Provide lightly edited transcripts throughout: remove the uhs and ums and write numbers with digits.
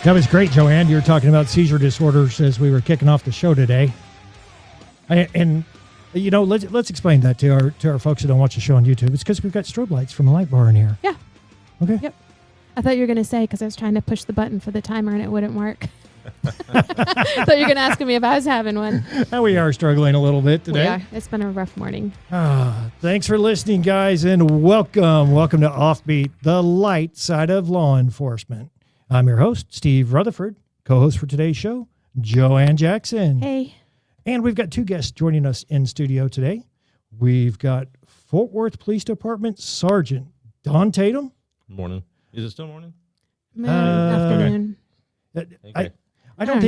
That was great, Joann. You were talking about seizure disorders as we were kicking off the show today. Let's explain that to our folks who don't watch the show on YouTube. It's because we've got strobe lights from a light bar in here. Yeah. Okay. Yep. I thought you were going to say, because I was trying to push the button for the timer and it wouldn't work. I thought you were going to ask me if I was having one. We are struggling a little bit today. We are. It's been a rough morning. Thanks for listening, guys, and welcome. Welcome to Offbeat, the light side of law enforcement. I'm your host, Steve Rutherford. Co-host for today's show, Joann Jackson. Hey. And we've got two guests joining us in studio today. We've got Fort Worth Police Department Sergeant Don Tatum. Morning. Is it still morning? Afternoon. Okay. I don't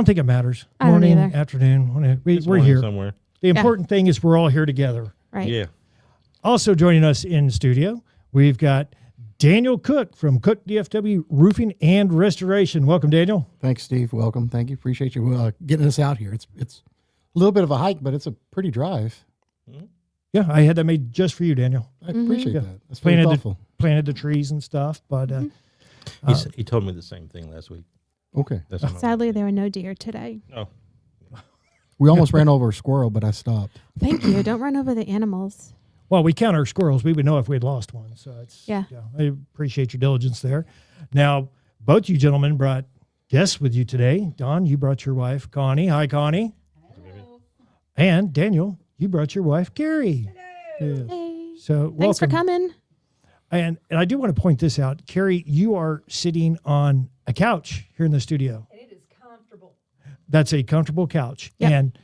think it matters. I don't Morning, either. afternoon. We're morning here. somewhere. The important thing is we're all here together. Right. Yeah. Also joining us in studio, we've got Daniel Cook from Cook DFW Roofing and Restoration. Welcome, Daniel. Thanks, Steve. Welcome. Thank you. Appreciate you getting us out here. It's a little bit of a hike, but it's a pretty drive. Yeah, I had that made just for you, Daniel. I appreciate that. That's very Planted thoughtful. planted the trees and stuff, but He told me the same thing last week. Okay. Sadly, there were no deer today. No. We almost ran over a squirrel, but I stopped. Thank you. Don't run over the animals. well, we count our squirrels. We would know if we had lost one. So Yeah. I appreciate your diligence there. Now, both you gentlemen brought guests with you today. Don, you brought your wife, Connie. Hi, Connie. Hello. And Daniel, you brought your wife, Carrie. Yes. Hey. So Thanks for welcome. coming. And I do want to point this out. Carrie, you are sitting on a couch here in the studio. And it is comfortable. That's a comfortable couch. Yep. And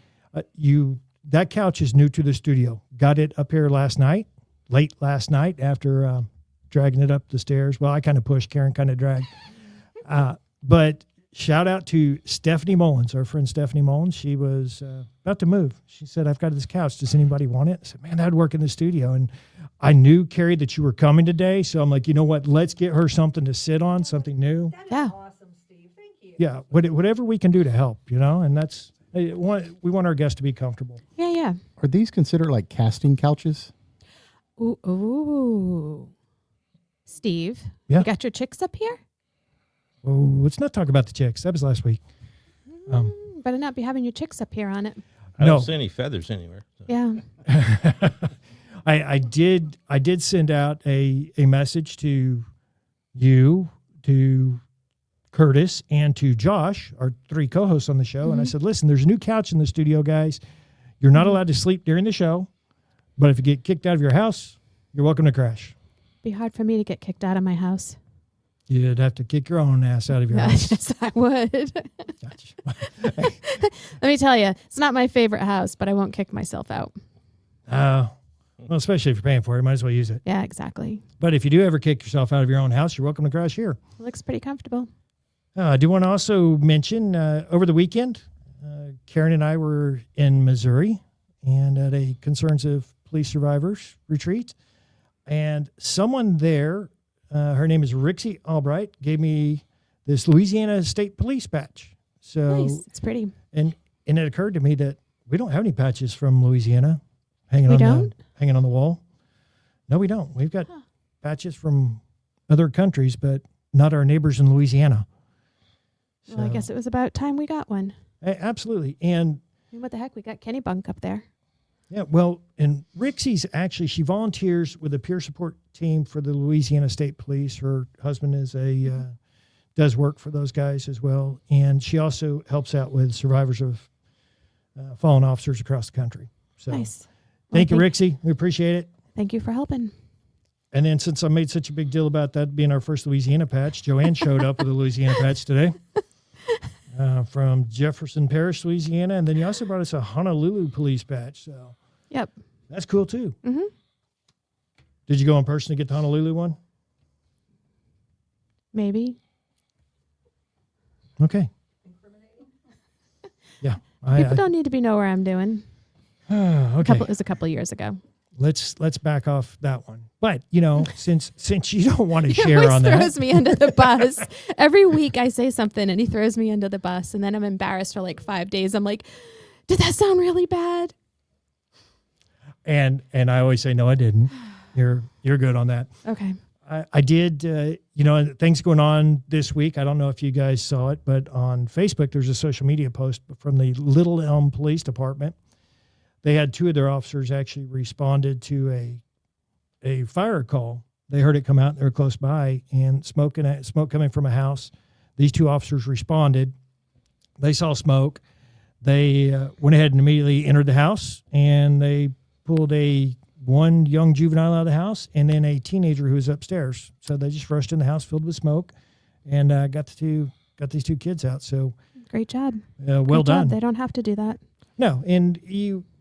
that couch is new to the studio. Got it up here late last night after dragging it up the stairs. Well, I kind of pushed, Karen kind of dragged. But shout out to Stephanie Mullins, our friend Stephanie Mullins. She was about to move. She said, I've got this couch. Does anybody want it? I said, man, that'd work in the studio. And I knew, Carrie, that you were coming today. So I'm like, you know what? Let's get her something to sit on, something new. That is Yeah. awesome, Steve. Thank you. Yeah, whatever we can do to help, and that's we want our guests to be comfortable. Yeah. Are these considered like casting couches? Ooh. Steve, Yeah. you got your chicks up here? Oh, let's not talk about the chicks. That was last week. Better not be having your chicks up here on it. I No. don't see any feathers anywhere. So. Yeah. I did send out a message to you, to Curtis, and to Josh, our three co-hosts on the show. And I said, listen, there's a new couch in the studio, guys. You're not allowed to sleep during the show, but if you get kicked out of your house, you're welcome to crash. Be hard for me to get kicked out of my house. You'd have to kick your own ass out of your house. Yes, I would. Gotcha. Let me tell you, it's not my favorite house, but I won't kick myself out. Well, especially if you're paying for it, you might as well use it. Yeah, exactly. But if you do ever kick yourself out of your own house, you're welcome to crash here. It looks pretty comfortable. I do want to also mention over the weekend, Karen and I were in Missouri and at a Concerns of Police Survivors retreat. And someone there, her name is Rixie Albright, gave me this Louisiana State Police patch. So, Nice. It's pretty. and it occurred to me that we don't have any patches from Louisiana hanging We on don't? hanging on the wall. No, we don't. We've got patches from other countries, but not our neighbors in Louisiana. Well, I guess it was about time we got one. Absolutely. And I mean, what the heck? We got Kenny Bunk up there. yeah, well, and Rixie's actually, she volunteers with a peer support team for the Louisiana State Police. Her husband is does work for those guys as well. And she also helps out with survivors of fallen officers across the country. So Nice. thank you, Rixie. We appreciate it. Thank you for helping. And then since I made such a big deal about that being our first Louisiana patch, Joann showed up with a Louisiana patch today from Jefferson Parish, Louisiana. And then you also brought us a Honolulu police patch. So Yep. that's cool too. Mm-hmm. Did you go in person to get the Honolulu one? Maybe. Okay. Yeah. People don't need to know where I'm doing. Okay. It was a couple years ago. Let's back off that one. But since you don't want to He share always on that, throws me under the bus. Every week I say something and he throws me under the bus, and then I'm embarrassed for like 5 days. I'm like, did that sound really bad? and I always say no, I didn't. You're good on that. Okay. I did, things going on this week. I don't know if you guys saw it, but on Facebook, there's a social media post from the Little Elm Police Department. They had 2 of their officers actually responded to a fire call. They heard it come out. They were close by and smoke coming from a house. These 2 officers responded. They saw smoke. They went ahead and immediately entered the house, and they pulled one young juvenile out of the house and then a teenager who was upstairs. So they just rushed in the house filled with smoke and got these 2 kids out. So Great job. well Great done. job. They don't have to do that. No, and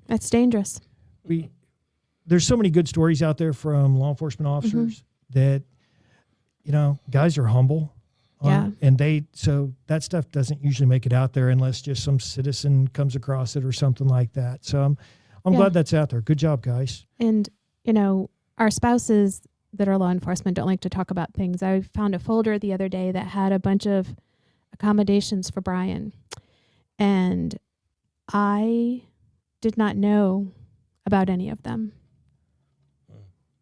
That's dangerous. there's so many good stories out there from law enforcement officers that, guys are humble. Yeah. And that stuff doesn't usually make it out there unless just some citizen comes across it or something like that. So I'm glad that's out there. Good job, guys. And, our spouses that are law enforcement don't like to talk about things. I found a folder the other day that had a bunch of accommodations for Brian. And I did not know about any of them.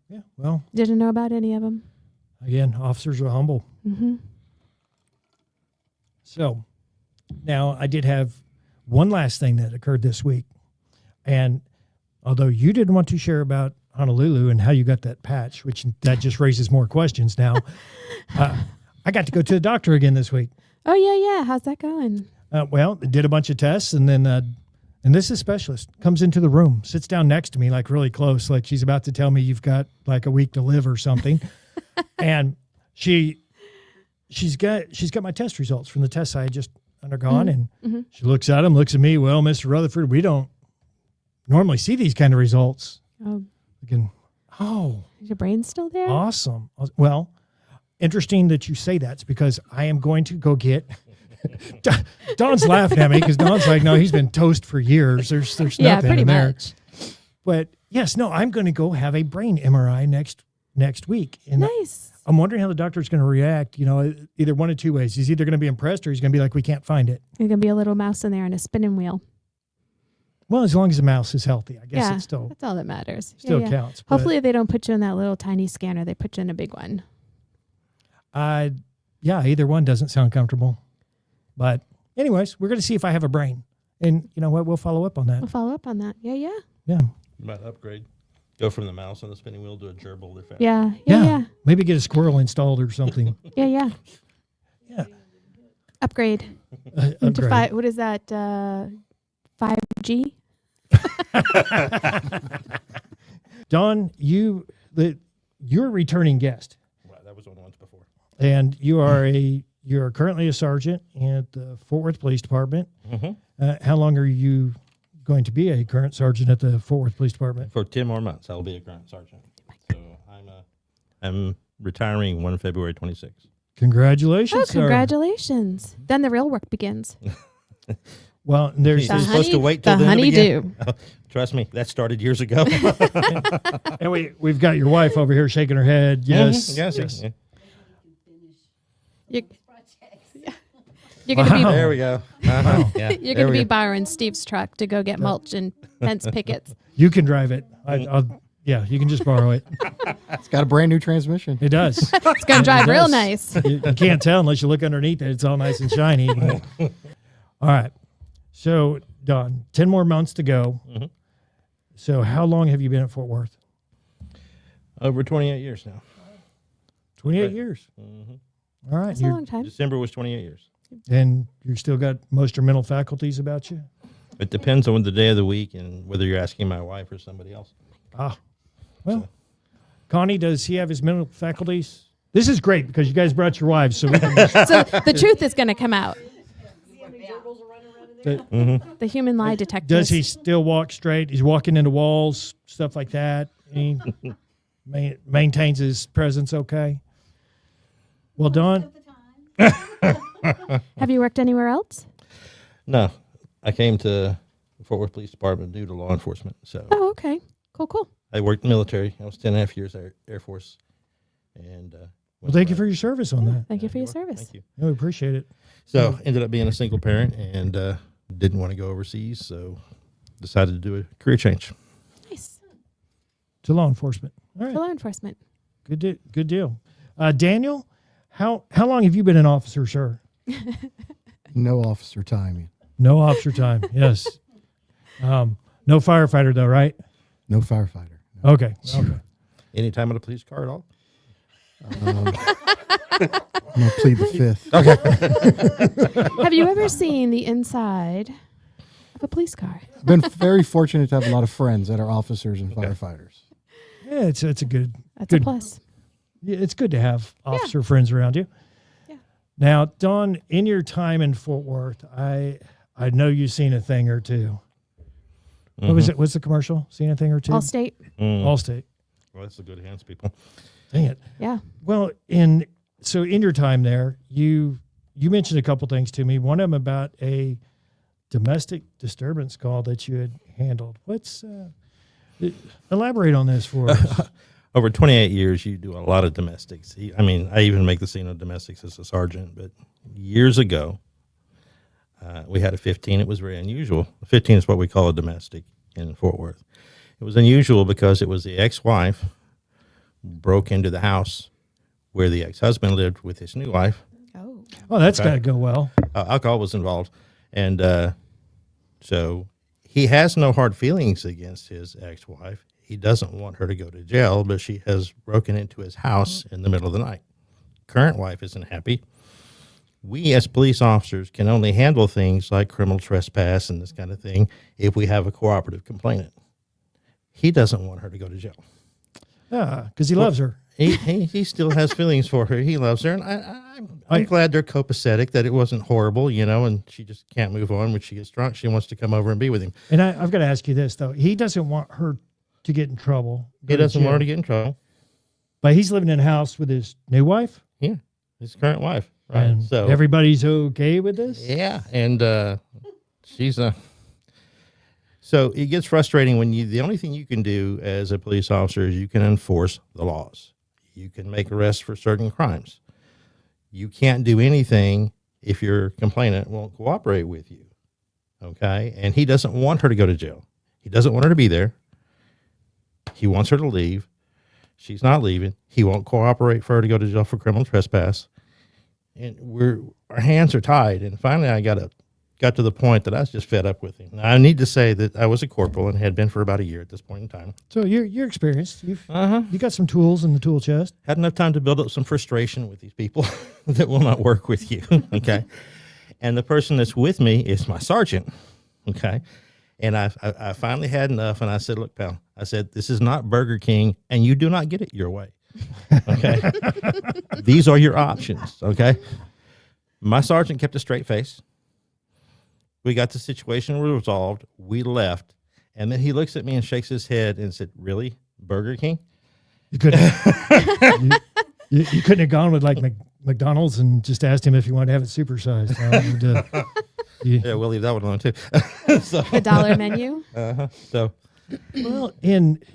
Yeah, well, Didn't know about any of them. again, officers are humble. Mm-hmm. So now I did have one last thing that occurred this week. And although you didn't want to share about Honolulu and how you got that patch, which that just raises more questions now, I got to go to the doctor again this week. Oh, yeah. How's that going? Well, did a bunch of tests, and then and this is specialist comes into the room, sits down next to me, like really close, like she's about to tell me you've got like a week to live or something. And she's got my test results from the tests I had just undergone, and she looks at them, looks at me. Well, Mr. Rutherford, we don't normally see these kind of results. Oh, Again, is your brain still there? awesome. Well, interesting that you say that. It's because I am going to go get. Don's laughing at me because Don's like, no, he's been toast for years. There's nothing yeah, pretty in there. much. But yes, no, I'm going to go have a brain MRI next week. And Nice. I'm wondering how the doctor's going to react. Either one of 2 ways. He's either going to be impressed or he's going to be like, we can't find it. There's going to be a little mouse in there and a spinning wheel. Well, as long as the mouse is healthy, I guess Yeah, it still that's all that matters. counts. But, Hopefully they don't put you in that little tiny scanner. They put you in a big one. either one doesn't sound comfortable. But anyways, we're going to see if I have a brain. And you know what? We'll follow up on that. We'll follow up on that. Yeah. You might upgrade. Go from the mouse on the spinning wheel to a gerbil. They're fast. Yeah. Maybe get a squirrel installed or something. Yeah. Yeah. Upgrade. Into Upgrade. what is that? 5G? Don, you're a returning guest, Right, that was one once before. and you're currently a sergeant at the Fort Worth Police Department. Mm-hmm. How long are you going to be a current sergeant at the Fort Worth Police Department? For 10 more months, I'll be a current sergeant. So I'm retiring 1 February 26th. Congratulations, Oh, sir. Congratulations. Then the real work begins. Well, there's You're supposed to wait till the the end of the honeydew. game. Trust me, that started years ago. and we've got your wife over here shaking her head. Yes, Yes. yes. Yeah. You're going to be Wow. There we go. Uh-huh. Yeah. You're There going to we be go. borrowing Steve's truck to go get mulch and fence pickets. You can drive it. Yeah, you can just borrow it. It's got a brand new transmission. It does. It's going to drive real does. nice. You can't tell unless you look underneath it. It's all nice and shiny. All right. So, Don, 10 more months to go. Mhm. So how long have you been at Fort Worth? Over 28 years now. 28 Right. years. Mm-hmm. All right. That's a long time. December was 28 years. And you still got most of your mental faculties about you? It depends on the day of the week and whether you're asking my wife or somebody else. Well, Connie, does he have his mental faculties? This is great because you guys brought your wives. So we can So the truth is going to come out. See how many gerbils are running around in there? Mm-hmm. The human lie detector. Does he still walk straight? He's walking into walls, stuff like that. He maintains his presence okay. Well, Don, Have you worked anywhere else? No, I came to Fort Worth Police Department due to law enforcement. So Oh, okay. Cool. I worked in the military. I was 10.5 years Air Force. And well, thank you for your service on that. Thank you for your You're welcome. service. Thank you. Yeah, we appreciate it. So ended up being a single parent and didn't want to go overseas, so decided to do a career change. Nice. To law enforcement. All right. For law enforcement. Good deal. Daniel, how long have you been an officer, sir? No officer time. No officer time. Yes. No firefighter though, right? No firefighter. No. Okay. Any time on a police car at all? I'm going to plead the fifth. Have you ever seen the inside of a police car? I've been very fortunate to have a lot of friends that are officers and firefighters. Yeah, it's a good. That's good, a plus. Yeah, it's good to have officer friends around you. Yeah. Now, Dawn, in your time in Fort Worth, I know you've seen a thing or two. What was it? What's the commercial? Seen a thing or two? Allstate. Allstate. Well, that's the good hands, people. Dang it. Yeah. Well, in your time there, you mentioned a couple things to me. One of them about a domestic disturbance call that you had handled. What's elaborate on this for us? Over 28 years, you do a lot of domestics. I mean, I even make the scene of domestics as a sergeant. But years ago, we had a 15. It was very unusual. A 15 is what we call a domestic in Fort Worth. It was unusual because it was the ex-wife broke into the house where the ex-husband lived with his new wife. Oh, that's got to go well. Alcohol was involved. And so he has no hard feelings against his ex-wife. He doesn't want her to go to jail, but she has broken into his house in the middle of the night. Current wife isn't happy. We as police officers can only handle things like criminal trespass and this kind of thing if we have a cooperative complainant. He doesn't want her to go to jail. Yeah, because he loves her. He still has feelings for her. He loves her. And I'm glad they're copacetic, that it wasn't horrible, and she just can't move on. When she gets drunk, she wants to come over and be with him. And I've got to ask you this, though. He doesn't want her to get in trouble. He doesn't want her to get in trouble. But he's living in a house with his new wife? Yeah, his current wife. Right. And so everybody's okay with this? Yeah, and she's so it gets frustrating when the only thing you can do as a police officer is you can enforce the laws. You can make arrests for certain crimes. You can't do anything if your complainant won't cooperate with you. Okay? And he doesn't want her to go to jail. He doesn't want her to be there. He wants her to leave. She's not leaving. He won't cooperate for her to go to jail for criminal trespass. And our hands are tied. And finally, I got to the point that I was just fed up with him. Now, I need to say that I was a corporal and had been for about a year at this point in time. So you're experienced. You got some tools in the tool chest. Had enough time to build up some frustration with these people that will not work with you. Okay, and the person that's with me is my sergeant. Okay, and I finally had enough, and I said, "Look, pal," I said, "this is not Burger King, and you do not get it your way." Okay, these are your options. Okay, my sergeant kept a straight face. We got the situation resolved. We left. And then he looks at me and shakes his head and said, "Really? Burger King?" You couldn't you couldn't have gone with like McDonald's and just asked him if he wanted to have it supersized. Yeah, we'll leave that one alone too. So, The dollar menu. so well, and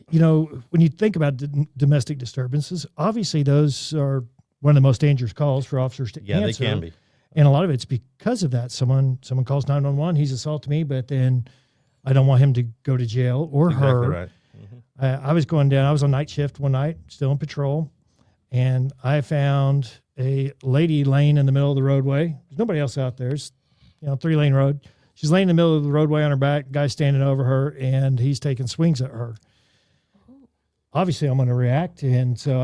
when you think about domestic disturbances, obviously those are one of the most dangerous calls for officers to answer. they can be. And a lot of it's because of that. Someone calls 911, he's assaulted me, but then I don't want him to go to jail or Exactly her. right. I was going down. I was on night shift one night, still on patrol, and I found a lady laying in the middle of the roadway. There's nobody else out there. It's 3-lane road. She's laying in the middle of the roadway on her back. Guy's standing over her, and he's taking swings at her. Obviously, I'm going to react, and so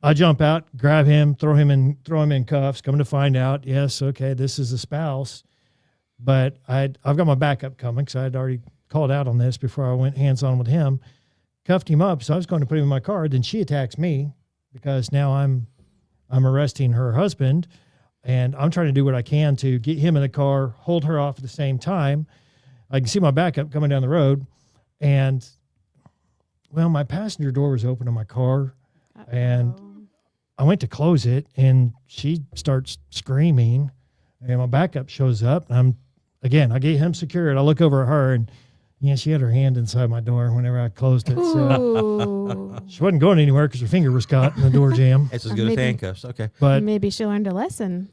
I jump out, grab him, throw him in cuffs. Coming to find out, yes, okay, this is a spouse, but I've got my backup coming because I'd already called out on this before I went hands on with him. Cuffed him up, so I was going to put him in my car. Then she attacks me because now I'm arresting her husband, and I'm trying to do what I can to get him in the car, hold her off at the same time. I can see my backup coming down the road, and my passenger door was open in my car. And I went to close it, and she starts screaming, and my backup shows up. And I get him secured. I look over at her, and she had her hand inside my door whenever I closed it. So she wasn't going anywhere because her finger was caught in the door jamb. It's as good as handcuffs. Okay. But maybe she learned a lesson.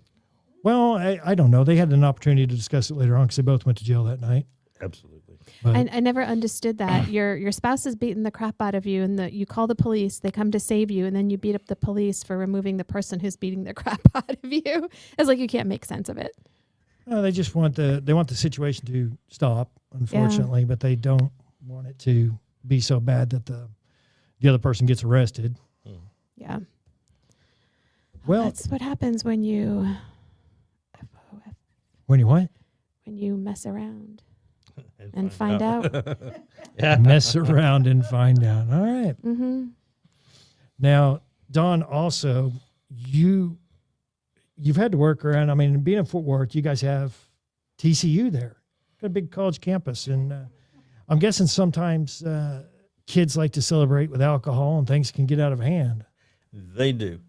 Well, I don't know. They had an opportunity to discuss it later on because they both went to jail that night. Absolutely. But I never understood that. Your spouse is beating the crap out of you, and you call the police. They come to save you, and then you beat up the police for removing the person who's beating the crap out of you. It's like you can't make sense of it. they just want the situation to stop, unfortunately, but they don't want it to be so bad that the other person gets arrested. Yeah. Well, That's what happens when you when you what? when you mess around and find out. Mess around and find out. All right. Mm-hmm. Now, Dawn, also, you've had to work around. I mean, being in Fort Worth, you guys have TCU there, got a big college campus, and I'm guessing sometimes kids like to celebrate with alcohol, and things can get out of hand. They do.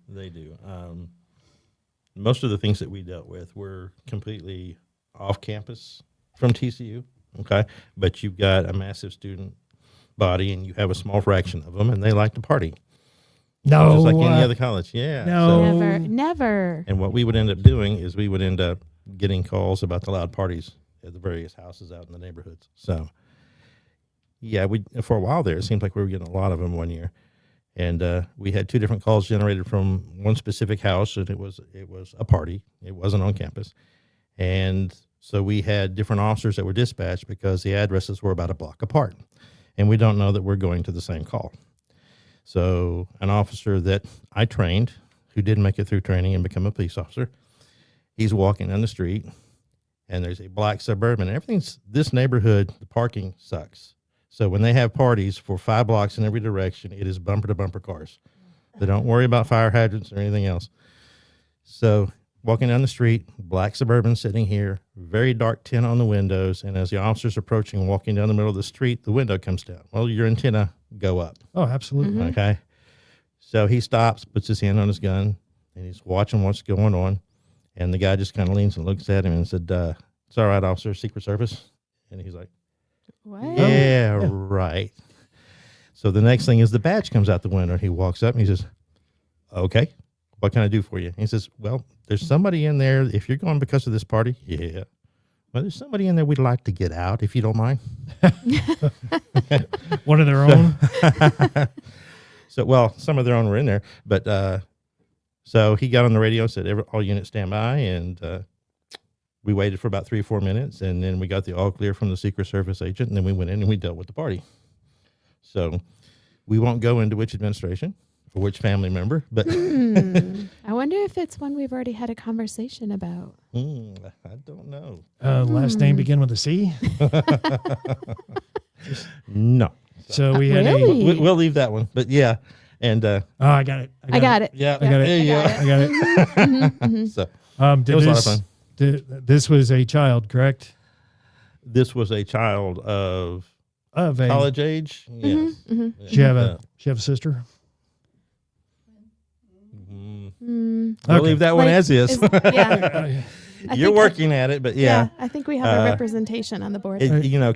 Most of the things that we dealt with were completely off campus from TCU. Okay. But you've got a massive student body and you have a small fraction of them and they like to party. No, Just like any other college. Yeah. No. Never. And what we would end up doing is we would end up getting calls about the loud parties at the various houses out in the neighborhoods. So, yeah, for a while there, it seemed like we were getting a lot of them one year. And we had 2 different calls generated from one specific house, and it was a party. It wasn't on campus. And so we had different officers that were dispatched because the addresses were about a block apart. And we don't know that we're going to the same call. So an officer that I trained, who did make it through training and become a police officer, he's walking down the street, and there's a black Suburban. This neighborhood, the parking sucks. So when they have parties for 5 blocks in every direction, it is bumper to bumper cars. They don't worry about fire hydrants or anything else. So walking down the street, black Suburban sitting here, very dark tint on the windows. And as the officer's approaching, walking down the middle of the street, the window comes down. Well, your antenna go up. Oh, absolutely. Mhm. Okay. So he stops, puts his hand on his gun, and he's watching what's going on. And the guy just kind of leans and looks at him and said, "It's all right, officer, Secret Service." And he's like, What? Yeah, right. So the next thing is the badge comes out the window. And he walks up and he says, "Okay, what can I do for you?" He says, "Well, there's somebody in there. If you're going because of this party," "Yeah. Well, there's somebody in there we'd like to get out, if you don't mind." One of their own. So, well, some of their own were in there. But so he got on the radio and said, "All units stand by." And we waited for about 3 or 4 minutes, and then we got the all clear from the Secret Service agent, and then we went in and we dealt with the party. So we won't go into which administration or which family member, but I wonder if it's one we've already had a conversation about. I don't know. Last name begin with a C. No. So we had Really? We'll leave that one. But yeah, and I got it. I got it. yeah, I got it. there you I got it. Mm-hmm. go. So Did it was a lot of fun. This was a child, correct? This was a child of Of a college age. Yes. Mm-hmm. Yeah. She have a sister. We'll Okay. leave that one Like, as is. Yeah. I You're think working at it, but yeah. I think we have a representation on the board.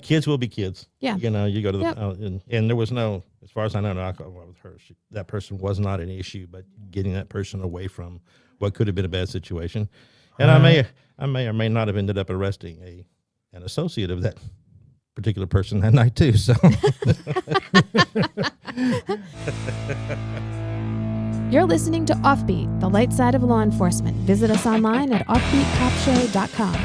Kids will be kids. Yeah. You go to the, Yep. and there was no, as far as I know, no alcohol with her. That person was not an issue, but getting that person away from what could have been a bad situation. And I may or may not have ended up arresting an associate of that particular person that night too. So You're listening to Offbeat, the light side of law enforcement. Visit us online at offbeatcopshow.com.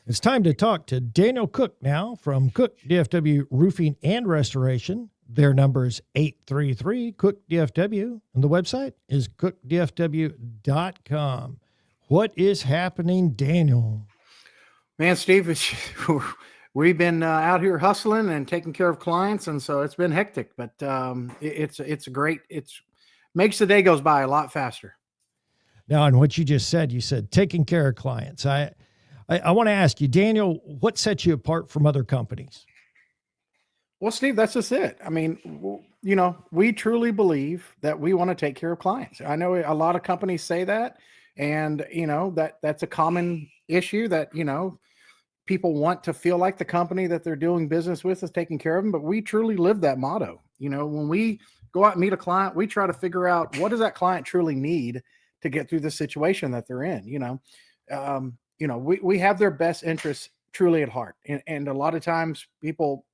It's time to talk to Daniel Cook now from Cook DFW Roofing and Restoration. Their number is 833 Cook DFW, and the website is cookdfw.com. What is happening, Daniel? Man, Steve, we've been out here hustling and taking care of clients, and so it's been hectic. But it's great. Makes the day goes by a lot faster. Now, on what you just said, you said taking care of clients. I want to ask you, Daniel, what sets you apart from other companies? Well, Steve, that's just it. I mean, we truly believe that we want to take care of clients. I know a lot of companies say that, and that's a common issue that people want to feel like the company that they're doing business with is taking care of them. But we truly live that motto. When we go out and meet a client, we try to figure out what does that client truly need to get through the situation that they're in. we have their best interests truly at heart. And a lot of times people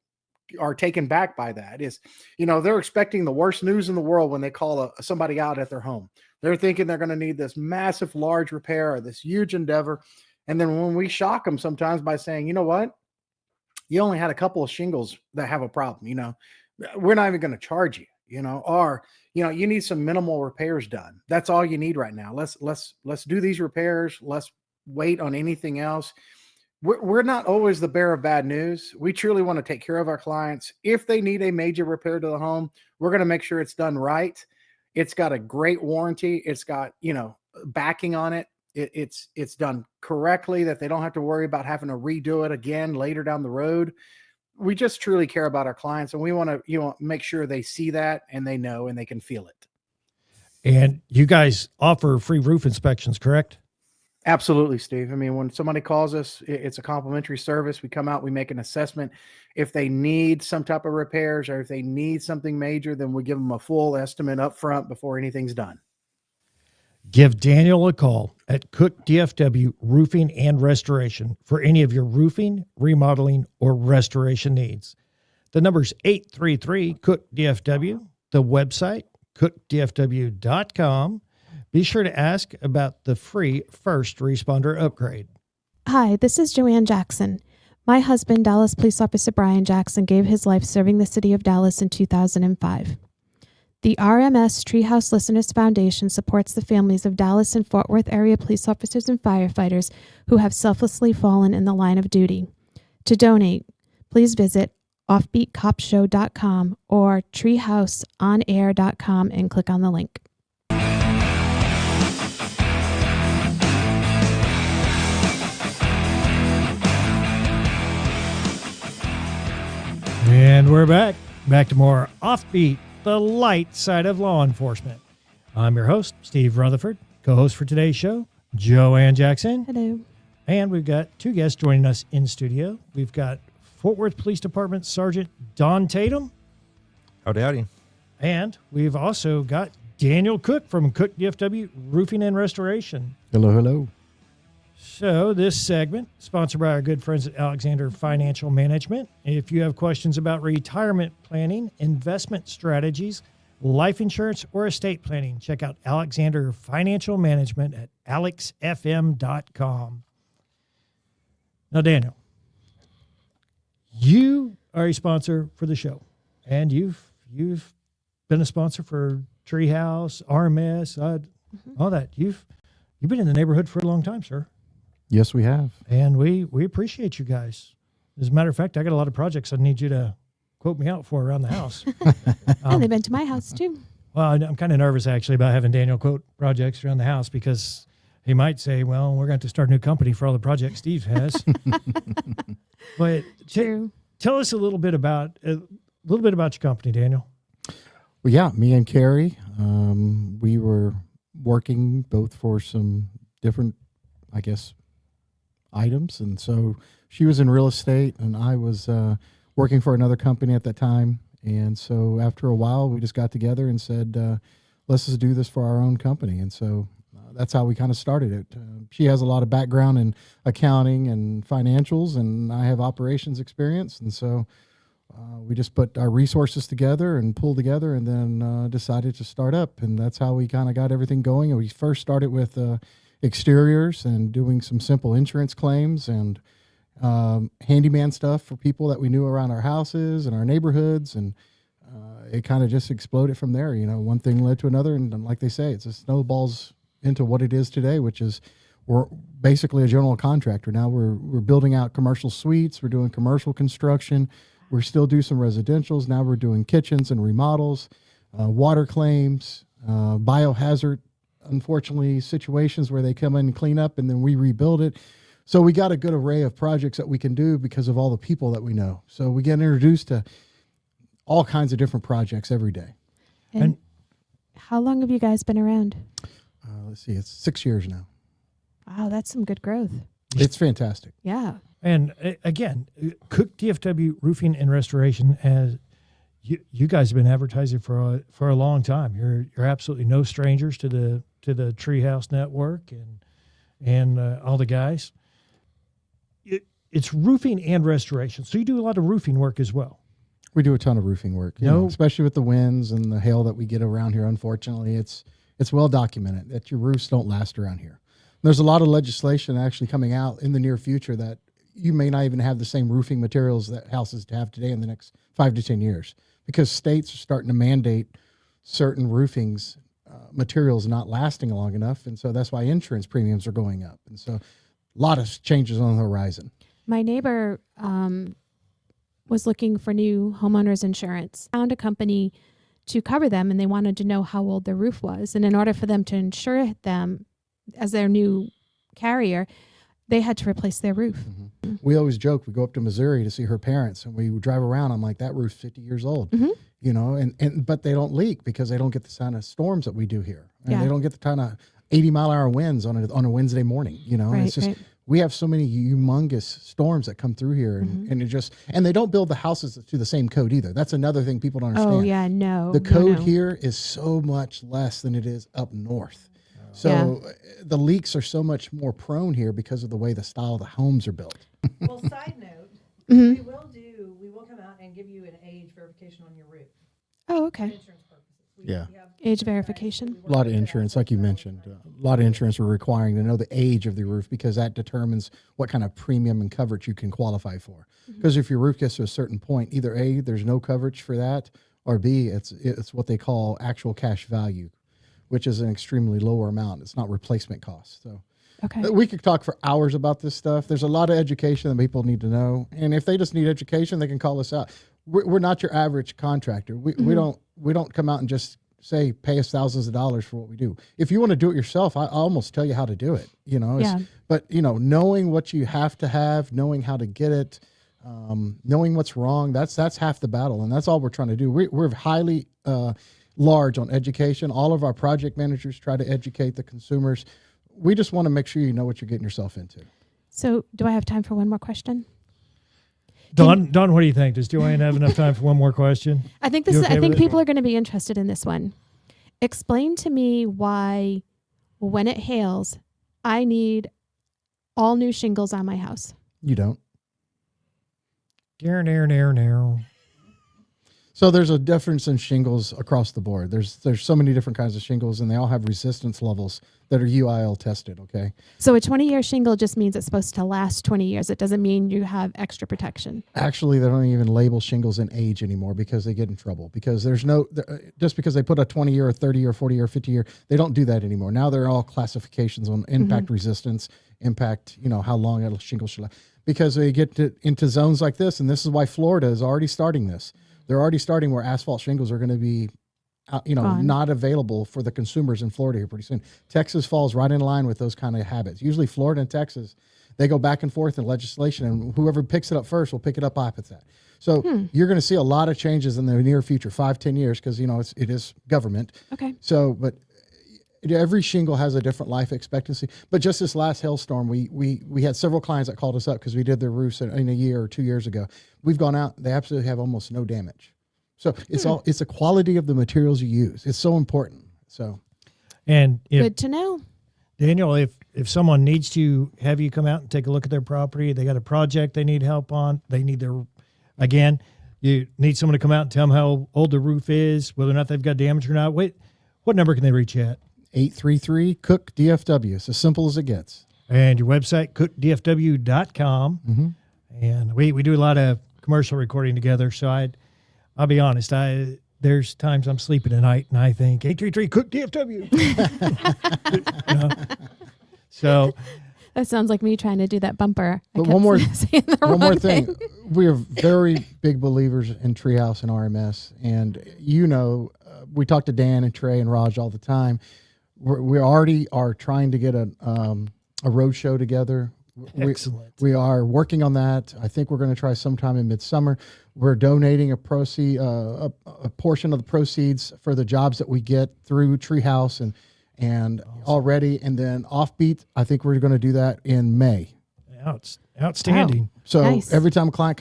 are taken back by that is, they're expecting the worst news in the world when they call somebody out at their home. They're thinking they're going to need this massive, large repair or this huge endeavor. And then when we shock them sometimes by saying, you know what, you only had a couple of shingles that have a problem, we're not even going to charge you, or, you need some minimal repairs done. That's all you need right now. Let's do these repairs. Let's wait on anything else. We're not always the bearer of bad news. We truly want to take care of our clients. If they need a major repair to the home, we're going to make sure it's done right. It's got a great warranty. It's got, backing on it. It's done correctly, that they don't have to worry about having to redo it again later down the road. We just truly care about our clients, and we want to, make sure they see that and they know and they can feel it. And you guys offer free roof inspections, correct? Absolutely, Steve. I mean, when somebody calls us, it's a complimentary service. We come out, we make an assessment. If they need some type of repairs or if they need something major, then we give them a full estimate up front before anything's done. Give Daniel a call at Cook DFW Roofing and Restoration for any of your roofing, remodeling, or restoration needs. The number's 833-COOK-DFW. The website, cookdfw.com. Be sure to ask about the free first responder upgrade. Hi, this is Joann Jackson. My husband, Dallas Police Officer Brian Jackson, gave his life serving the city of Dallas in 2005. The RMS Treehouse Listeners Foundation supports the families of Dallas and Fort Worth area police officers and firefighters who have selflessly fallen in the line of duty. To donate, please visit offbeatcopshow.com or treehouseonair.com and click on the link. And we're back to more Offbeat, the light side of law enforcement. I'm your host, Steve Rutherford. Co-host for today's show, Joann Jackson. Hello. And we've got two guests joining us in studio. We've got Fort Worth Police Department Sergeant Don Tatum. Howdy, howdy. And we've also got Daniel Cook from Cook DFW Roofing and Restoration. Hello, hello. So this segment, sponsored by our good friends at Alexander Financial Management. If you have questions about retirement planning, investment strategies, life insurance, or estate planning, check out Alexander Financial Management at alexfm.com. Now, Daniel, you are a sponsor for the show, and you've been a sponsor for Treehouse, RMS, all that. You've been in the neighborhood for a long time, sir. Yes, we have. And we appreciate you guys. As a matter of fact, I got a lot of projects I need you to quote me out for around the house. And they've been to my house too. Well, I'm kind of nervous actually about having Daniel quote projects around the house because he might say, well, we're going to start a new company for all the projects Steve has. But True. Tell us a little bit about your company, Daniel. Well, yeah, me and Carrie, we were working both for some different, I guess, items. And so she was in real estate and I was working for another company at that time. And so after a while, we just got together and said, let's just do this for our own company. And so that's how we kind of started it. She has a lot of background in accounting and financials, and I have operations experience. And so we just put our resources together and pulled together and then decided to start up. And that's how we kind of got everything going. And we first started with exteriors and doing some simple insurance claims and handyman stuff for people that we knew around our houses and our neighborhoods. And it kind of just exploded from there. You know, one thing led to another. And like they say, it's a snowballs into what it is today, which is we're basically a general contractor. Now we're building out commercial suites. We're doing commercial construction. We still do some residentials. Now we're doing kitchens and remodels, water claims, biohazard, unfortunately, situations where they come in and clean up and then we rebuild it. So we got a good array of projects that we can do because of all the people that we know. So we get introduced to all kinds of different projects every day. And how long have you guys been around? Let's see, it's 6 years now. Wow, that's some good growth. It's fantastic. Yeah. And again, Cook DFW Roofing and Restoration has you guys have been advertising for a long time. You're absolutely no strangers to the Treehouse Network and all the guys. it's roofing and restoration. So you do a lot of roofing work as well. We do a ton of roofing work, especially with the winds and the hail that we get around here. Unfortunately, it's well documented that your roofs don't last around here. There's a lot of legislation actually coming out in the near future that you may not even have the same roofing materials that houses have today in the next 5 to 10 years, because states are starting to mandate certain roofings materials not lasting long enough. And so that's why insurance premiums are going up. And so a lot of changes on the horizon. My neighbor was looking for new homeowners insurance, found a company to cover them, and they wanted to know how old their roof was. And in order for them to insure them as their new carrier, they had to replace their roof. Mm-hmm. We always joke, we go up to Missouri to see her parents, and we drive around. I'm like, that roof's 50 years old, but they don't leak because they don't get the kind of storms that we do here. And they don't get the kind of 80-mile-an-hour winds on a Wednesday morning, Right, it's just, right. we have so many humongous storms that come through here, and they don't build the houses to the same code either. That's another thing people don't understand. Oh, yeah, no. The code no. here is so much less than it is up north. So the leaks are so much more prone here because of the way the style of the homes are built. Well, side note, Mhm. we will come out and give you an age verification on your roof. Oh, For okay. insurance purposes. We have Age verification. A lot of insurance, like you mentioned, a lot of insurance are requiring to know the age of the roof because that determines what kind of premium and coverage you can qualify for. Because if your roof gets to a certain point, either A, there's no coverage for that, or B, it's what they call actual cash value, which is an extremely lower amount. It's not replacement cost. So Okay. we could talk for hours about this stuff. There's a lot of education that people need to know. And if they just need education, they can call us out. We're not your average contractor. We don't come out and just say, pay us thousands of dollars for what we do. If you want to do it yourself, I almost tell you how to do it, but knowing what you have to have, knowing how to get it, knowing what's wrong, that's half the battle. And that's all we're trying to do. We're highly, large on education. All of our project managers try to educate the consumers. We just want to make sure you know what you're getting yourself into. So do I have time for one more question? Don, what do you think? Does Joann have enough time for one more question? I think You okay I think with it? people are going to be interested in this one. Explain to me why, when it hails, I need all new shingles on my house. You don't. Narrow. So there's a difference in shingles across the board. There's so many different kinds of shingles, and they all have resistance levels that are UIL tested, okay? So a 20-year shingle just means it's supposed to last 20 years. It doesn't mean you have extra protection. Actually, they don't even label shingles in age anymore because they get in trouble. Because just because they put a 20-year or 30-year, 40-year, 50-year, they don't do that anymore. Now they're all classifications on impact resistance, impact, how long a shingle should last. Because they get into zones like this, and this is why Florida is already starting this. They're already starting where asphalt shingles are going to be, Gone. not available for the consumers in Florida here pretty soon. Texas falls right in line with those kind of habits. Usually Florida and Texas, they go back and forth in legislation, and whoever picks it up first will pick it up opposite that. So you're going to see a lot of changes in the near future, 5-10 years, because, it is government. Okay. So, but every shingle has a different life expectancy. But just this last hailstorm, we had several clients that called us up because we did their roofs in a year or 2 years ago. We've gone out; they absolutely have almost no damage. So it's the quality of the materials you use. It's so important. So, And Good to know. Daniel, if someone needs to have you come out and take a look at their property, they got a project they need help on, they need you need someone to come out and tell them how old the roof is, whether or not they've got damage or not. Wait, what number can they reach you at? 833-COOK-DFW. It's as simple as it gets. And your website, cookdfw.com. Mm-hmm. And we do a lot of commercial recording together. So I'll be honest, there's times I'm sleeping at night and I think 833-COOK-DFW. So That sounds like me trying to do that bumper. But one more thing. Thing. We are very big believers in Treehouse and RMS. And, we talk to Dan and Trey and Raj all the time. We already are trying to get a road show together. excellent. We are working on that. I think we're going to try sometime in midsummer. We're donating a portion of the proceeds for the jobs that we get through Treehouse and awesome. Already. And then Offbeat, I think we're going to do that in May. Outstanding. So Nice. every time a client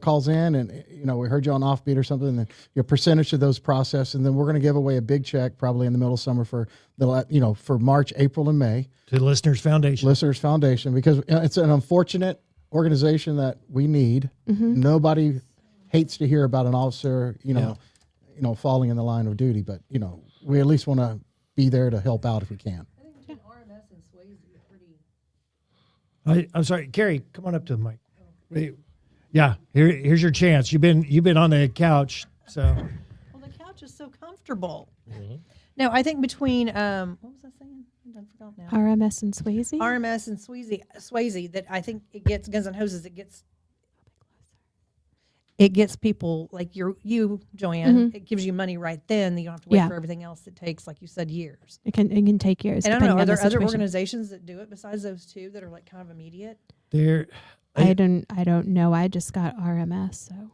calls in and, we heard you on Offbeat or something, and then percentage of those process. And then we're going to give away a big check probably in the middle of summer for for March, April, and May. To the Listeners Foundation. Listeners Foundation, because it's an unfortunate organization that we need. Nobody hates to hear about an officer, you know, falling in the line of duty, but you know, we at least want to be there to help out if we can. I think between RMS and Swayze are pretty. I'm sorry, Carrie, come on up to the mic. Wait. Yeah, here's your chance. You've been on the couch, so. Well, the couch is so comfortable. No, I think between what was I saying? I forgot now. RMS and Swayze. RMS and Swayze, that I think it gets Guns N' Roses. It gets people like you, Joann. It gives you money right then. You don't have to wait for everything else. It takes, like you said, years. It can take years. And I don't know, are there other situation. organizations that do it besides those two that are like kind of immediate? I don't know. I just got RMS, so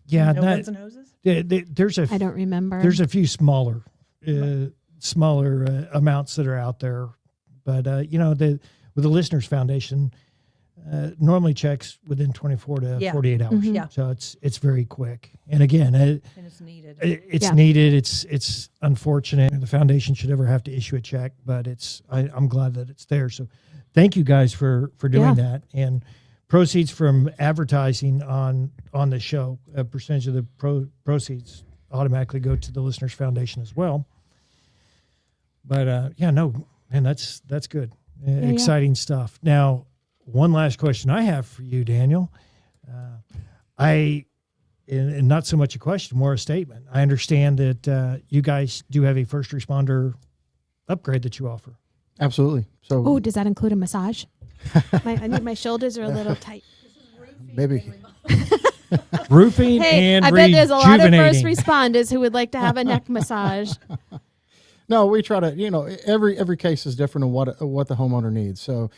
Yeah, No Guns N' Roses? there's I don't remember. There's a few smaller amounts that are out there, but you know, with the Listeners Foundation, normally checks within 24 to 48 hours. Yeah. So it's very quick. And again, And it's needed. it's needed. It's unfortunate the foundation should ever have to issue a check, but I'm glad that it's there. So thank you guys for doing that. And proceeds from advertising on the show, a percentage of the proceeds automatically go to the Listeners Foundation as well. But that's good. Exciting stuff. Now, one last question I have for you, Daniel. And not so much a question, more a statement. I understand that you guys do have a first responder upgrade that you offer. Absolutely. So Oh, does that include a massage? My shoulders are a little tight. maybe Roofing Hey, and I bet there's a lot of first rejuvenating. responders who would like to have a neck massage. no, we try to, you know, every case is different on what the homeowner needs. So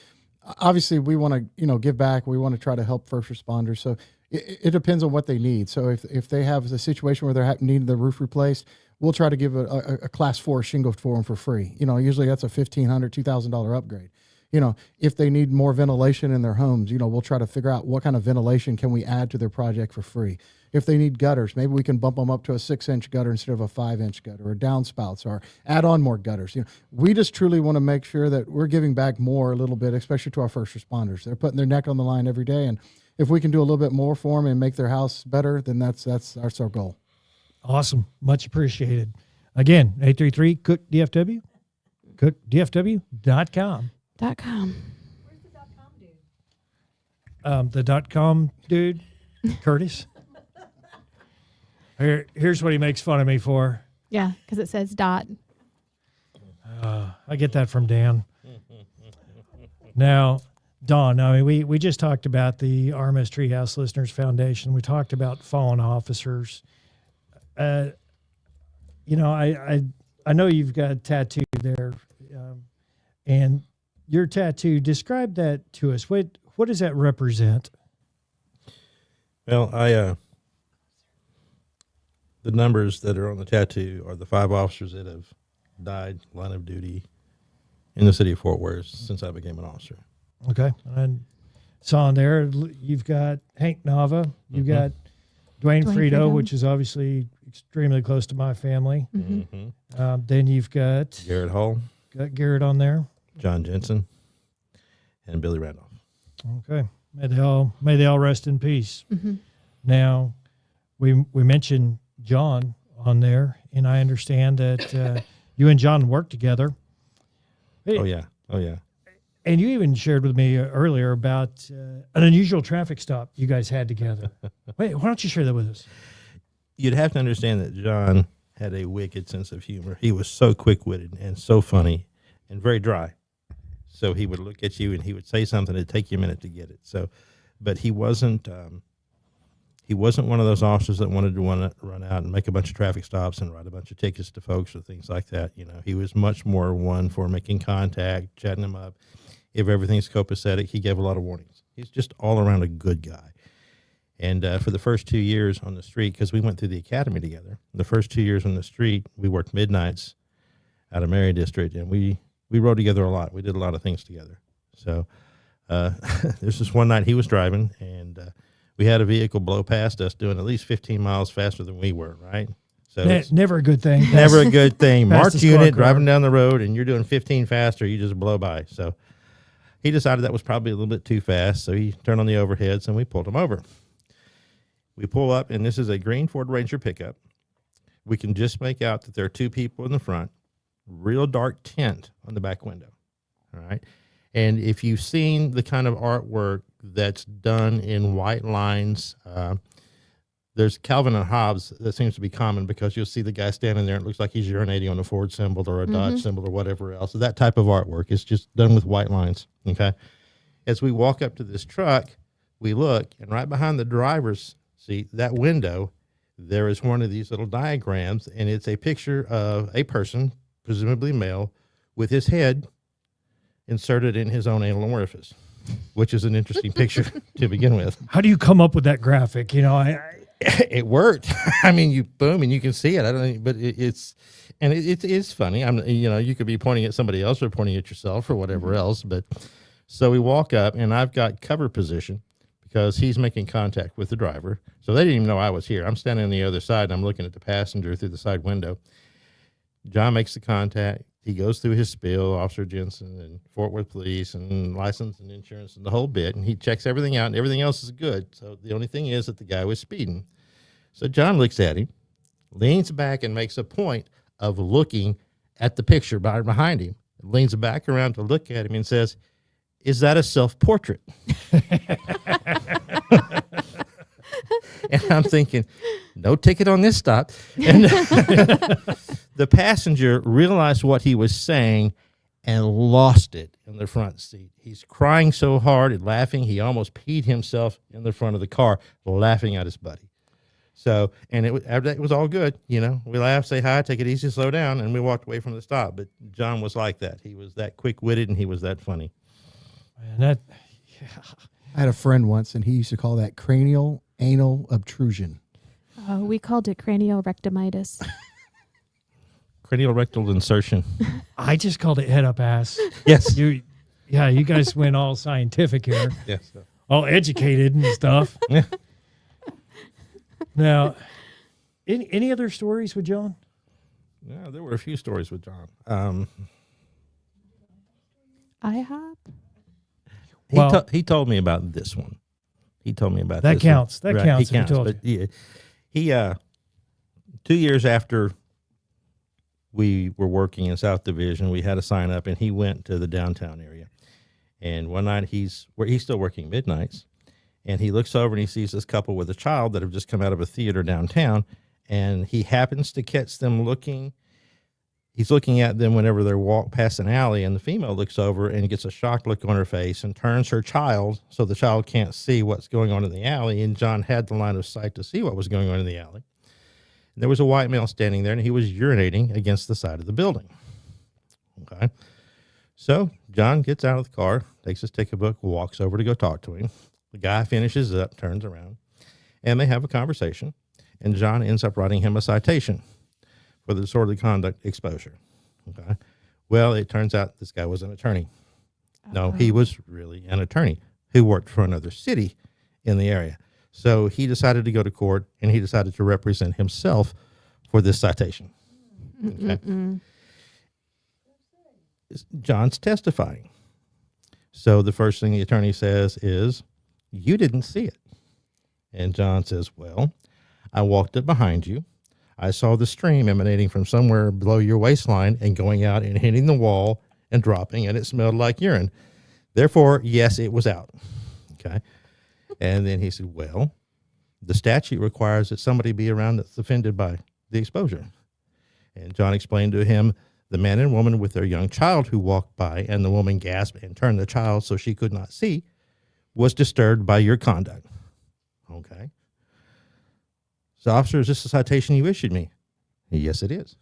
obviously we want to, you know, give back. We want to try to help first responders. So it depends on what they need. So if they have a situation where they're needing the roof replaced, we'll try to give a class 4 shingle for them for free. You know, usually that's a $1,500, $2,000 upgrade. You know, if they need more ventilation in their homes, you know, we'll try to figure out what kind of ventilation can we add to their project for free. If they need gutters, maybe we can bump them up to a 6-inch gutter instead of a 5-inch gutter, or downspouts, or add on more gutters. You know, we just truly want to make sure that we're giving back more a little bit, especially to our first responders. They're putting their neck on the line every day, and if we can do a little bit more for them and make their house better, then that's our goal. Awesome. Much appreciated. Again, 833-COOK-DFW, cookdfw.com. .com. Where's the .com dude? The .com dude, Curtis. Here's what he makes fun of me for. Yeah, because it says dot. I get that from Dan. Now, Dawn, I mean, we just talked about the RMS Treehouse Listeners Foundation. We talked about fallen officers. You know, I know you've got a tattoo there, and your tattoo, describe that to us. What does that represent? Well, the numbers that are on the tattoo are the 5 officers that have died line of duty in the city of Fort Worth since I became an officer. Okay. And saw in there, you've got Hank Nava, you've got Dwayne Frito, which is obviously extremely close to my family. Then you've got Garrett Hall, Garrett on there. John Jensen, and Billy Randolph. Okay. May they all rest in peace. Now, we mentioned John on there, and I understand that you and John work together. Oh yeah. And you even shared with me earlier about an unusual traffic stop you guys had together. Wait, why don't you share that with us? You'd have to understand that John had a wicked sense of humor. He was so quick-witted and so funny and very dry. So he would look at you and he would say something. It'd take you a minute to get it. So, but he wasn't one of those officers that wanted to run out and make a bunch of traffic stops and write a bunch of tickets to folks or things like that. You know, he was much more one for making contact, chatting them up. If everything's copacetic, he gave a lot of warnings. He's just all around a good guy. And for the first 2 years on the street, because we went through the academy together, the first 2 years on the street, we worked midnights out of Mary District, and we rode together a lot. We did a lot of things together. So there's this one night he was driving, and we had a vehicle blow past us doing at least 15 miles faster than we were, right? So it's Never a good thing. never a good thing. Marked Fastest unit, squad car. driving down the road, and you're doing 15 faster, you just blow by. So he decided that was probably a little bit too fast, so he turned on the overheads, and we pulled him over. We pull up, and this is a green Ford Ranger pickup. We can just make out that there are two people in the front, real dark tint on the back window. All right. And if you've seen the kind of artwork that's done in white lines, there's Calvin and Hobbes that seems to be common, because you'll see the guy standing there and it looks like he's urinating on a Ford symbol or a Dodge symbol or whatever else. So that type of artwork is just done with white lines. Okay. As we walk up to this truck, we look, and right behind the driver's seat, that window, there is one of these little diagrams, and it's a picture of a person, presumably male, with his head inserted in his own anal orifice, which is an interesting picture to begin with. How do you come up with that graphic? You know, It worked. I mean, you boom, and you can see it. I don't know, but it's funny. You could be pointing at somebody else or pointing at yourself or whatever else. But so we walk up, and I've got cover position because he's making contact with the driver. So they didn't even know I was here. I'm standing on the other side, and I'm looking at the passenger through the side window. John makes the contact. He goes through his spiel, Officer Jensen and Fort Worth Police and license and insurance and the whole bit. And he checks everything out, and everything else is good. So the only thing is that the guy was speeding. So John looks at him, leans back, and makes a point of looking at the picture behind him. Leans back around to look at him and says, "Is that a self-portrait?" And I'm thinking, no ticket on this stop. And the passenger realized what he was saying and lost it in the front seat. He's crying so hard and laughing, he almost peed himself in the front of the car, laughing at his buddy. So, and it was all good. You know, we laughed, say hi, take it easy, slow down, and we walked away from the stop. But John was like that. He was that quick-witted, and he was that funny. Man, I had a friend once, and he used to call that cranial anal obtrusion. We called it cranial rectomitis. Cranial rectal insertion. I just called it head up ass. Yes. You guys went all scientific here, Yes. all educated and stuff. Yeah. Now, any other stories with John? Yeah, there were a few stories with John. IHOP? He told me about this one. He told me about that this counts. one. That Right, counts. He counts. Told But he 2 years after we were working in South Division, we had a sign up, and he went to the downtown area. And one night he's still working midnights, and he looks over and he sees this couple with a child that have just come out of a theater downtown, and he happens to catch them looking. He's looking at them whenever they walk past an alley, and the female looks over and gets a shocked look on her face and turns her child so the child can't see what's going on in the alley. And John had the line of sight to see what was going on in the alley. And there was a white male standing there, and he was urinating against the side of the building. Okay. So John gets out of the car, takes his ticket book, walks over to go talk to him. The guy finishes up, turns around, and they have a conversation. And John ends up writing him a citation for the disorderly conduct exposure. Okay. Well, it turns out this guy was an attorney. No, he was really an attorney who worked for another city in the area. So he decided to go to court, and he decided to represent himself for this citation. Okay. John's testifying. So the first thing the attorney says is, "You didn't see it." And John says, "Well, I walked up behind you. I saw the stream emanating from somewhere below your waistline and going out and hitting the wall and dropping, and it smelled like urine. Therefore, yes, it was out." Okay. And then he said, "Well, the statute requires that somebody be around that's offended by the exposure." And John explained to him the man and woman with their young child who walked by, and the woman gasped and turned the child so she could not see, was disturbed by your conduct. Okay. So, officer, is this a citation you issued me? Yes, it is.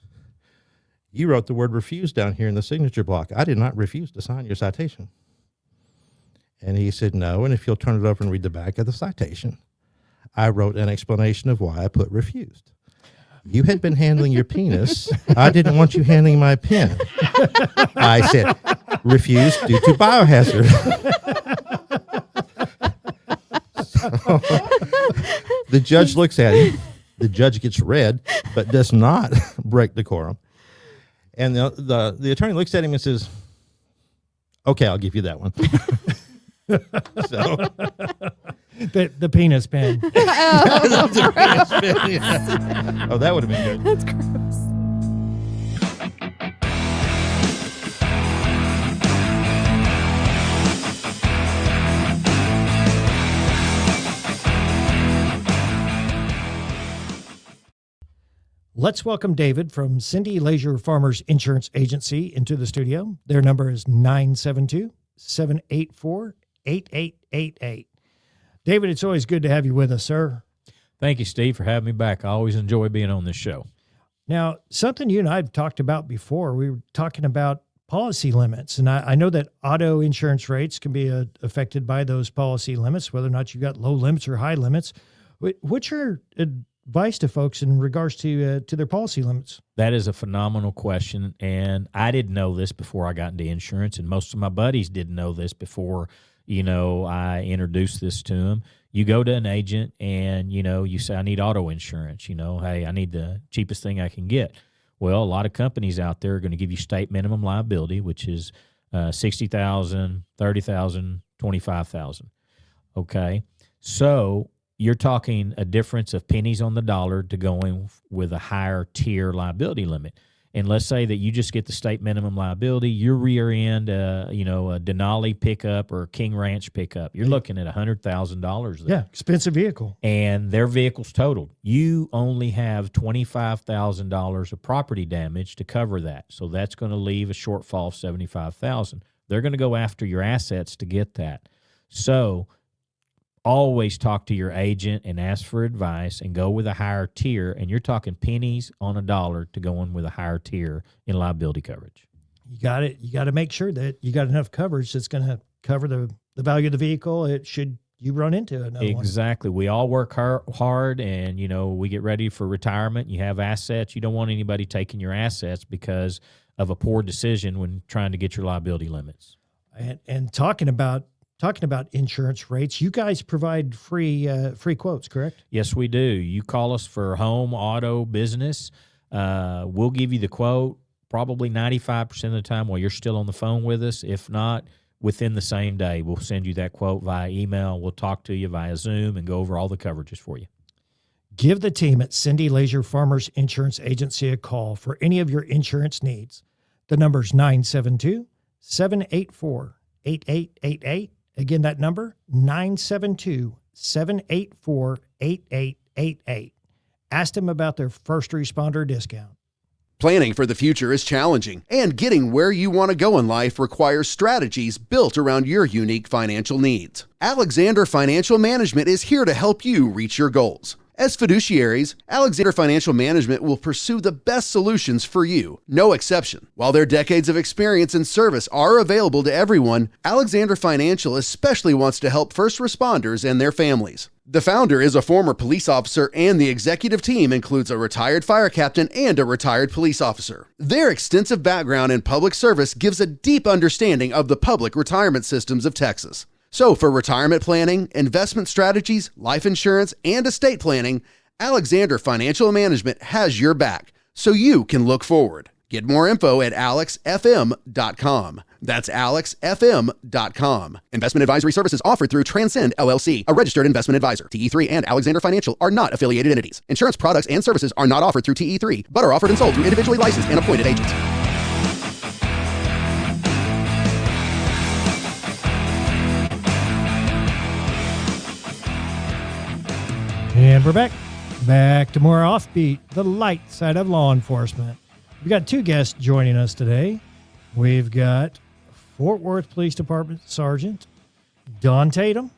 You wrote the word refuse down here in the signature block. I did not refuse to sign your citation. And he said, no, and if you'll turn it over and read the back of the citation, I wrote an explanation of why I put refused. You had been handling your penis. I didn't want you handling my pen. I said, refused due to biohazard. So, the judge looks at him. The judge gets red, but does not break decorum. And the attorney looks at him and says, Okay, I'll give you that one. So The penis pen. oh, that would have been good. That's gross. Let's welcome David from Cindy Leisure Farmers Insurance Agency into the studio. Their number is 972-784-8888. David, it's always good to have you with us, sir. Thank you, Steve, for having me back. I always enjoy being on this show. Now, something you and I have talked about before, we were talking about policy limits. And I know that auto insurance rates can be affected by those policy limits, whether or not you got low limits or high limits. What's your advice to folks in regards to their policy limits? That is a phenomenal question, and I didn't know this before I got into insurance, and most of my buddies didn't know this before, I introduced this to them. You go to an agent and, you say, I need auto insurance. Hey, I need the cheapest thing I can get. Well, a lot of companies out there are going to give you state minimum liability, which is $60,000, $30,000, $25,000. Okay, so you're talking a difference of pennies on the dollar to going with a higher tier liability limit. And let's say that you just get the state minimum liability, your rear end, a Denali pickup or King Ranch pickup, you're looking at $100,000 there. Yeah, expensive vehicle. And their vehicle's totaled. You only have $25,000 of property damage to cover that. So that's going to leave a shortfall of $75,000. They're going to go after your assets to get that. So always talk to your agent and ask for advice and go with a higher tier. And you're talking pennies on a dollar to go in with a higher tier in liability coverage. You got it. You got to make sure that you got enough coverage that's going to cover the value of the vehicle. It should you run into another one. Exactly. We all work hard and, we get ready for retirement. You have assets. You don't want anybody taking your assets because of a poor decision when trying to get your liability limits. And talking about insurance rates, you guys provide free quotes, correct? Yes, we do. You call us for home, auto, business. We'll give you the quote probably 95% of the time while you're still on the phone with us. If not, within the same day, we'll send you that quote via email. We'll talk to you via Zoom and go over all the coverages for you. Give the team at Cindy Leisure Farmers Insurance Agency a call for any of your insurance needs. The number's 972-784-8888. Again, that number, 972-784-8888. Ask them about their first responder discount. Planning for the future is challenging, and getting where you want to go in life requires strategies built around your unique financial needs. Alexander Financial Management is here to help you reach your goals. As fiduciaries, Alexander Financial Management will pursue the best solutions for you, no exception. While their decades of experience and service are available to everyone, Alexander Financial especially wants to help first responders and their families. The founder is a former police officer, and the executive team includes a retired fire captain and a retired police officer. Their extensive background in public service gives a deep understanding of the public retirement systems of Texas. So for retirement planning, investment strategies, life insurance, and estate planning, Alexander Financial Management has your back so you can look forward. Get more info at alexfm.com. That's alexfm.com. Investment advisory services offered through Transcend LLC, a registered investment advisor. TE3 and Alexander Financial are not affiliated entities. Insurance products and services are not offered through TE3, but are offered and sold through individually licensed and appointed agents. And we're back to more Offbeat, the light side of law enforcement. We've got two guests joining us today. We've got Fort Worth Police Department Sergeant Don Tatum,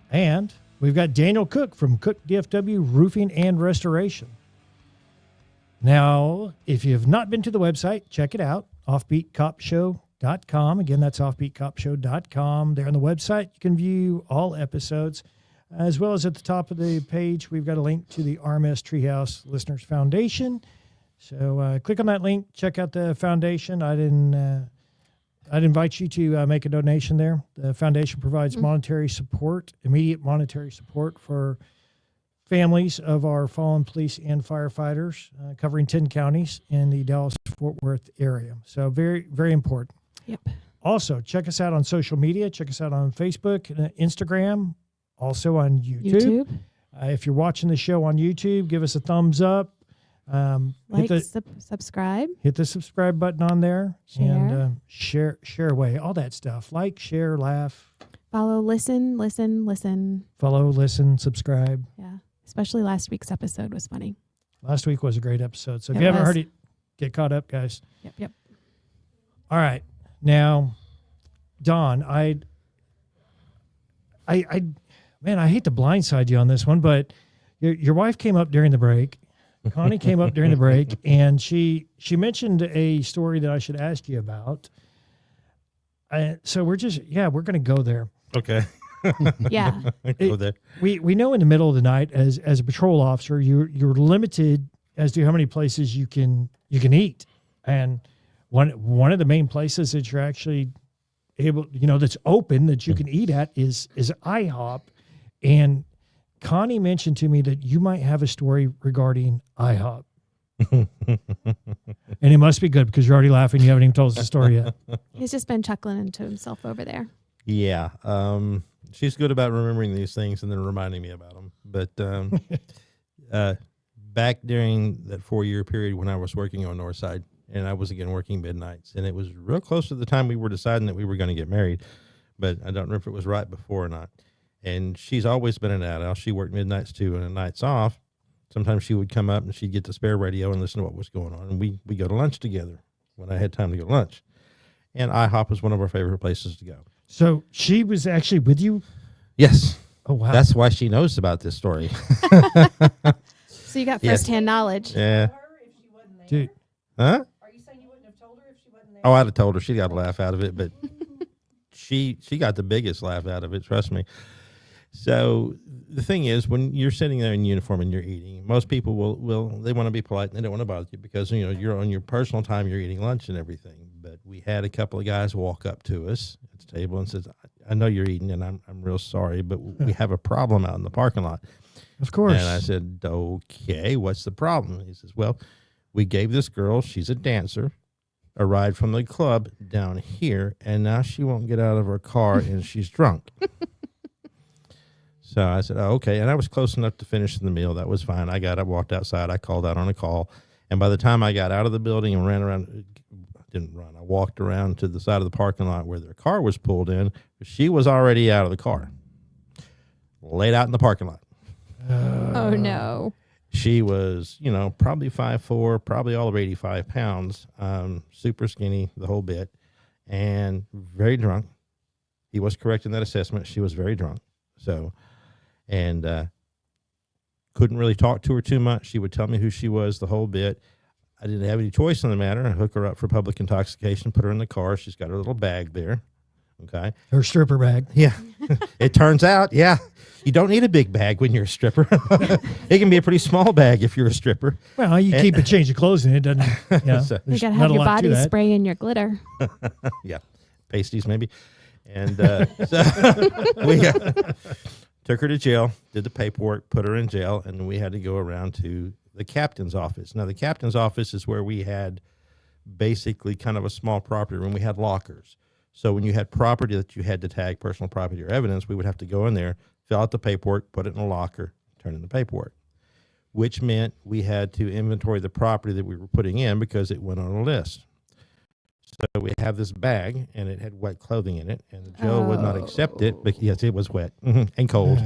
and we've got Daniel Cook from Cook DFW Roofing and Restoration. Now, if you've not been to the website, check it out, offbeatcopshow.com. Again, that's offbeatcopshow.com. There on the website, you can view all episodes. As well as at the top of the page, we've got a link to the RMS Treehouse Listeners Foundation. So click on that link, check out the foundation. I'd invite you to make a donation there. The foundation provides monetary support, immediate monetary support for families of our fallen police and firefighters, covering 10 counties in the Dallas-Fort Worth area. So very, very important. Yep. Also, check us out on social media. Check us out on Facebook, Instagram, also on YouTube. If you're watching the show on YouTube, give us a thumbs up. Subscribe. Hit the subscribe button on there. Share. And share away. All that stuff. Like, share, laugh. Follow, listen. Follow, listen, subscribe. Yeah. Especially last week's episode was funny. Last week was a great episode. So if you haven't heard it, get caught up, guys. Yep. All right. Now, Dawn, I hate to blindside you on this one, but your wife came up during the break. Connie came up during the break, and she mentioned a story that I should ask you about. So we're going to go there. Okay. Yeah. Go there. We know in the middle of the night, as a patrol officer, you're limited as to how many places you can eat, and one of the main places that you're actually able, that's open that you can eat at is IHOP, and Connie mentioned to me that you might have a story regarding IHOP. And it must be good because you're already laughing. You haven't even told us the story yet. He's just been chuckling to himself over there. Yeah. She's good about remembering these things and then reminding me about them. But back during that 4-year period when I was working on Northside, and I was again working midnights, and it was real close to the time we were deciding that we were going to get married, but I don't remember if it was right before or not. And she's always been an night owl. She worked midnights too, and the nights off, sometimes she would come up and she'd get the spare radio and listen to what was going on. And we go to lunch together when I had time to go to lunch. And IHOP was one of our favorite places to go. So she was actually with you? Yes. Oh, wow. That's why she knows about this story. So you got firsthand knowledge. Yeah. Dude. Huh? Are you saying you wouldn't have told her if she wasn't there? Oh, I'd have told her. She got a laugh out of it, but she got the biggest laugh out of it, trust me. So the thing is, when you're sitting there in uniform and you're eating, most people they want to be polite and they don't want to bother you because, you're on your personal time, you're eating lunch and everything. But we had a couple of guys walk up to us at the table and says, I know you're eating and I'm real sorry, but we have a problem out in the parking lot. Of course. And I said, okay, what's the problem? He says, well, we gave this girl, she's a dancer, a ride from the club down here, and now she won't get out of her car and she's drunk. So I said, oh, okay. And I was close enough to finish the meal. That was fine. I got up, walked outside. I called out on a call. And by the time I got out of the building and I walked around to the side of the parking lot where their car was pulled in. She was already out of the car, laid out in the parking lot. Oh, no. She was, probably 5'4", probably all of 85 pounds, super skinny, the whole bit, and very drunk. He was correct in that assessment. She was very drunk. So, and couldn't really talk to her too much. She would tell me who she was, the whole bit. I didn't have any choice in the matter. I hook her up for public intoxication, put her in the car. She's got her little bag there. Okay. Her stripper bag. Yeah. It turns out, you don't need a big bag when you're a stripper. It can be a pretty small bag if you're a stripper. Well, you keep a change of clothes in it, doesn't it? So, you got to have your body spray and your glitter. Yeah. Pasties maybe. And so we took her to jail, did the paperwork, put her in jail, and then we had to go around to the captain's office. Now, the captain's office is where we had basically kind of a small property room. We had lockers. So when you had property that you had to tag personal property or evidence, we would have to go in there, fill out the paperwork, put it in a locker, turn in the paperwork, which meant we had to inventory the property that we were putting in because it went on a list. So we have this bag, and it had wet clothing in it, and the jail would not accept it. But yes, it was wet and cold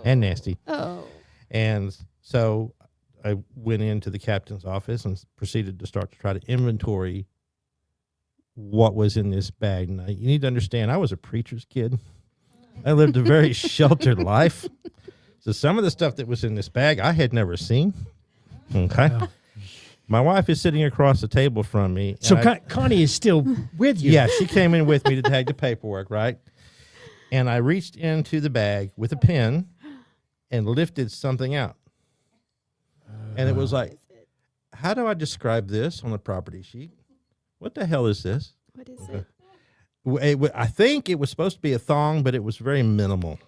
and nasty. Oh. And so I went into the captain's office and proceeded to start to try to inventory what was in this bag. Now, you need to understand, I was a preacher's kid. I lived a very sheltered life. So some of the stuff that was in this bag I had never seen. Okay. Wow. My wife is sitting across the table from me. So Connie is still with you. Yeah, she came in with me to tag the paperwork, right? And I reached into the bag with a pen and lifted something out. And it was like, how do I describe this on the property sheet? What the hell is this? What is it? I think it was supposed to be a thong, but it was very minimal.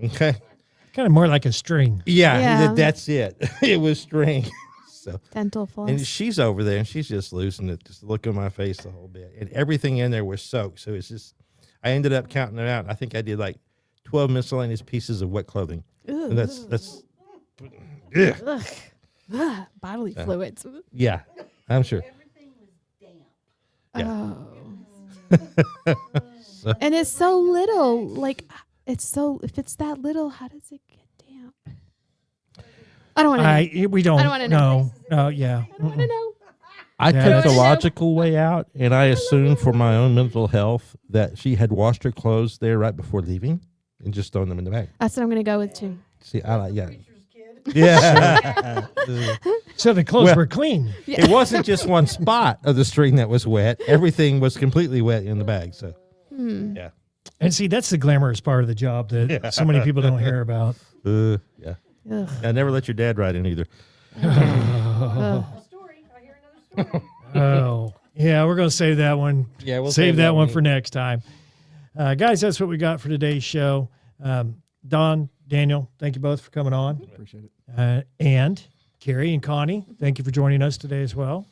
Okay. Kind of more like a string. Yeah. That's it. It was string. So, Dental floss. and she's over there and she's just losing it, just look on my face the whole bit. And everything in there was soaked. So it's just, I ended up counting it out. I think I did like 12 miscellaneous pieces of wet clothing. Ooh. And that's, yeah. Ugh, bodily fluids. Yeah, I'm sure. Yeah. Oh. And it's so little. Like, if it's that little, how does it get damp? I don't want to know. We don't. I don't wanna know. No. Yeah. I don't want to know. I Yeah, took the that's- logical way out, and I assumed for my own mental health that she had washed her clothes there right before leaving and just thrown them in the bag. That's what I'm going to go with, too. See, I like, yeah. Yeah. So the clothes Well- were clean. It wasn't just one spot of the string that was wet. Everything was completely wet in the bag. So, yeah. And see, that's the glamorous part of the job that so many people don't hear about. Yeah. Ugh. And never let your dad ride in either. Ugh. Oh, yeah. We're going to save that one. Yeah, we'll save that one for next time. Guys, that's what we got for today's show. Don, Daniel, thank you both for coming on. Appreciate it. And Carrie and Connie, thank you for joining us today as well.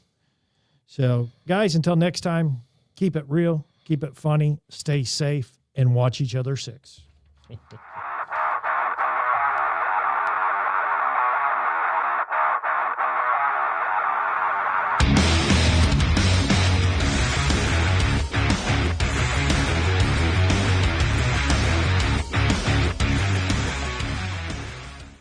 So, guys, until next time, keep it real, keep it funny, stay safe, and watch each other 6.